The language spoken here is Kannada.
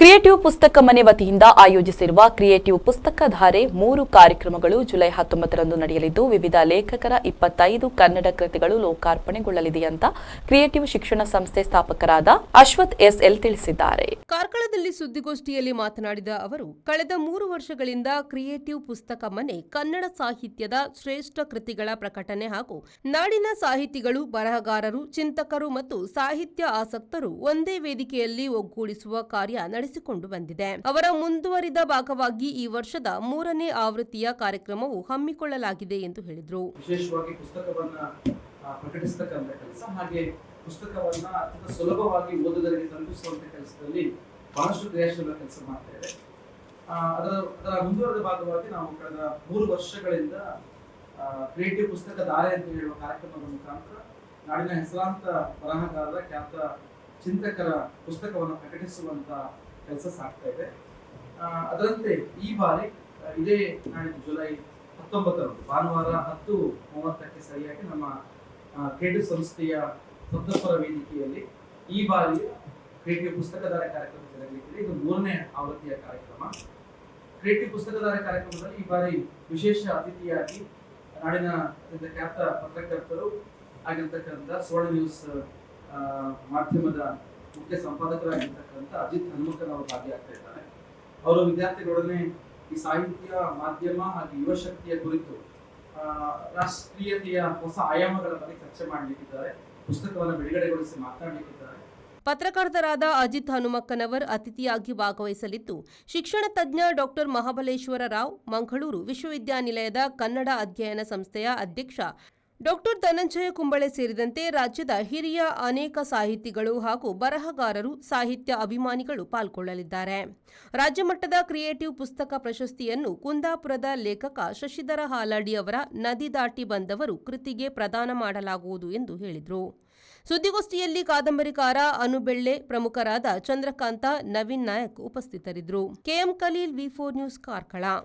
ಕ್ರಿಯೇಟಿವ್ ಪುಸ್ತಕ ಮನೆ ವತಿಯಿಂದ ಆಯೋಜಿಸಿರುವ ಕ್ರಿಯೇಟಿವ್ ಪುಸ್ತಕ ಧಾರೆ 3 ಕಾರ್ಯಕ್ರಮಗಳು ಜುಲೈ 19ರಂದು ನಡೆಯಲಿದ್ದು ವಿವಿಧ ಲೇಖಕರ 25 ಕನ್ನಡ ಕೃತಿಗಳು ಲೋಕಾರ್ಪಣೆಗೊಳ್ಳಲಿದೆ ಅಂತ ಕ್ರಿಯೇಟಿವ್ ಶಿಕ್ಷಣ ಸಂಸ್ಥೆ ಸ್ಥಾಪಕರಾದ ಅಶ್ವಥ್ ಎಸ್ಎಲ್ ತಿಳಿಸಿದ್ದಾರೆ. ಕಾರ್ಕಳದಲ್ಲಿ ಸುದ್ದಿಗೋಷ್ಠಿಯಲ್ಲಿ ಮಾತನಾಡಿದ ಅವರು, ಕಳೆದ 3 ವರ್ಷಗಳಿಂದ ಕ್ರಿಯೇಟಿವ್ ಪುಸ್ತಕ ಮನೆ ಕನ್ನಡ ಸಾಹಿತ್ಯದ ಶ್ರೇಷ್ಠ ಕೃತಿಗಳ ಪ್ರಕಟಣೆ ಹಾಗೂ ನಾಡಿನ ಸಾಹಿತಿಗಳು, ಬರಹಗಾರರು, ಚಿಂತಕರು ಮತ್ತು ಸಾಹಿತ್ಯ ಆಸಕ್ತರು ಒಂದೇ ವೇದಿಕೆಯಲ್ಲಿ ಒಗ್ಗೂಡಿಸುವ ಕಾರ್ಯ ನಡೆಸಿಕೊಂಡು ಬಂದಿದೆ. ಅವರ ಮುಂದುವರಿದ ಭಾಗವಾಗಿ ಈ ವರ್ಷದ 3ನೇ ಆವೃತ್ತಿಯ ಕಾರ್ಯಕ್ರಮವು ಹಮ್ಮಿಕೊಳ್ಳಲಾಗಿದೆ ಎಂದು ಹೇಳಿದರು. ವಿಶೇಷವಾಗಿ ಪುಸ್ತಕವನ್ನ ಪ್ರಕಟಿಸತಕ್ಕಂಥ ಕೆಲಸ ಹಾಗೆ ಪುಸ್ತಕವನ್ನ ಅತ್ಯಂತ ಸುಲಭವಾಗಿ ಓದುಗರಿಗೆ ತಲುಪಿಸುವಂತ ಕೆಲಸದಲ್ಲಿ ಬಹಳಷ್ಟು ಕ್ರಿಯಾಶೀಲ ಕೆಲಸ ಮಾಡ್ತಾ ಇದೆ. ಅದರ ಮುಂದುವರೆದ ಭಾಗವಾಗಿ ನಾವು ಕಳೆದ 3 ವರ್ಷಗಳಿಂದ ಕ್ರಿಯೇಟಿವ್ ಪುಸ್ತಕ ಧಾರೆ ಅಂತ ಹೇಳುವ ಕಾರ್ಯಕ್ರಮದ ಮುಖಾಂತರ ನಾಡಿನ ಹೆಸರಾಂತ ಬರಹಗಾರರ, ಖ್ಯಾತ ಚಿಂತಕರ ಪುಸ್ತಕವನ್ನು ಪ್ರಕಟಿಸುವಂತ ಕೆಲಸ ಸಾಗ್ತಾ ಇದೆ. ಅದರಂತೆ ಈ ಬಾರಿ ಇದೇ ನಾಡಿದ್ದು ಜುಲೈ 19ರಂದು ಭಾನುವಾರ 10:30ಕ್ಕೆ ಸರಿಯಾಗಿ ನಮ್ಮ ಕ್ರಿಯೇಟಿವ್ ಸಂಸ್ಥೆಯ ಸಪ್ತಸ್ವರ ವೇದಿಕೆಯಲ್ಲಿ ಈ ಬಾರಿಯ ಕ್ರಿಯೇಟಿವ್ ಪುಸ್ತಕಧಾರೆ ಕಾರ್ಯಕ್ರಮ ಜರುಗಲಿದೆ. ಇದು 3ನೇ ಆವೃತ್ತಿಯ ಕಾರ್ಯಕ್ರಮ. ಕ್ರಿಯೇಟಿವ್ ಪುಸ್ತಕಧಾರೆ ಕಾರ್ಯಕ್ರಮದಲ್ಲಿ ಈ ಬಾರಿ ವಿಶೇಷ ಅತಿಥಿಯಾಗಿ ನಾಡಿನ ಖ್ಯಾತ ಪತ್ರಕರ್ತರು ಆಗಿರ್ತಕ್ಕಂಥ ಸುವರ್ಣ ನ್ಯೂಸ್ ಮಾಧ್ಯಮದ ಮುಖ್ಯ ಸಂಪಾದಕರಾಗಿರ್ತಕ್ಕಂಥ ಅಜಿತ್ ಹನುಮಕ್ಕನ್ ಅವರು ಭಾಗಿಯಾಗ್ತಾ ಇದ್ದಾರೆ. ಅವರು ವಿದ್ಯಾರ್ಥಿಗಳೊಡನೆ ಈ ಸಾಹಿತ್ಯ, ಮಾಧ್ಯಮ ಹಾಗೂ ಯುವ ಶಕ್ತಿಯ ಕುರಿತು ರಾಷ್ಟ್ರೀಯತೆಯ ಹೊಸ ಆಯಾಮಗಳ ಬಗ್ಗೆ ಚರ್ಚೆ ಮಾಡಲಿಕ್ಕಿದ್ದಾರೆ. ಪುಸ್ತಕವನ್ನು ಬಿಡುಗಡೆಗೊಳಿಸಿ ಮಾತನಾಡಲಿಕ್ಕಿದ್ದಾರೆ. ಪತ್ರಕರ್ತರಾದ ಅಜಿತ್ ಹನುಮಕ್ಕನವರ್ ಅತಿಥಿಯಾಗಿ ಭಾಗವಹಿಸಲಿದ್ದು, ಶಿಕ್ಷಣ ತಜ್ಞ ಡಾಕ್ಟರ್ ಮಹಾಬಲೇಶ್ವರ ರಾವ್, ಮಂಗಳೂರು ವಿಶ್ವವಿದ್ಯಾನಿಲಯದ ಕನ್ನಡ ಅಧ್ಯಯನ ಸಂಸ್ಥೆಯ ಅಧ್ಯಕ್ಷ ಡಾಕ್ಟರ್ ಧನಂಜಯ ಕುಂಬಳೆ ಸೇರಿದಂತೆ ರಾಜ್ಯದ ಹಿರಿಯ ಅನೇಕ ಸಾಹಿತಿಗಳು ಹಾಗೂ ಬರಹಗಾರರು, ಸಾಹಿತ್ಯ ಅಭಿಮಾನಿಗಳು ಪಾಲ್ಗೊಳ್ಳಲಿದ್ದಾರೆ. ರಾಜ್ಯಮಟ್ಟದ ಕ್ರಿಯೇಟಿವ್ ಪುಸ್ತಕ ಪ್ರಶಸ್ತಿಯನ್ನು ಕುಂದಾಪುರದ ಲೇಖಕ ಶಶಿಧರ ಹಾಲಾಡಿ ಅವರ ನದಿ ದಾಟಿ ಬಂದವರು ಕೃತಿಗೆ ಪ್ರದಾನ ಮಾಡಲಾಗುವುದು ಎಂದು ಹೇಳಿದರು. ಸುದ್ದಿಗೋಷ್ಠಿಯಲ್ಲಿ ಕಾದಂಬರಿಕಾರ ಅನುಬೆಳ್ಳೆ, ಪ್ರಮುಖರಾದ ಚಂದ್ರಕಾಂತ, ನವೀನ್ ನಾಯಕ್ ಉಪಸ್ಥಿತರಿದ್ದರು. ಕೆಎಂ ಖಲೀಲ್, ವಿ4 ನ್ಯೂಸ್, ಕಾರ್ಕಳ.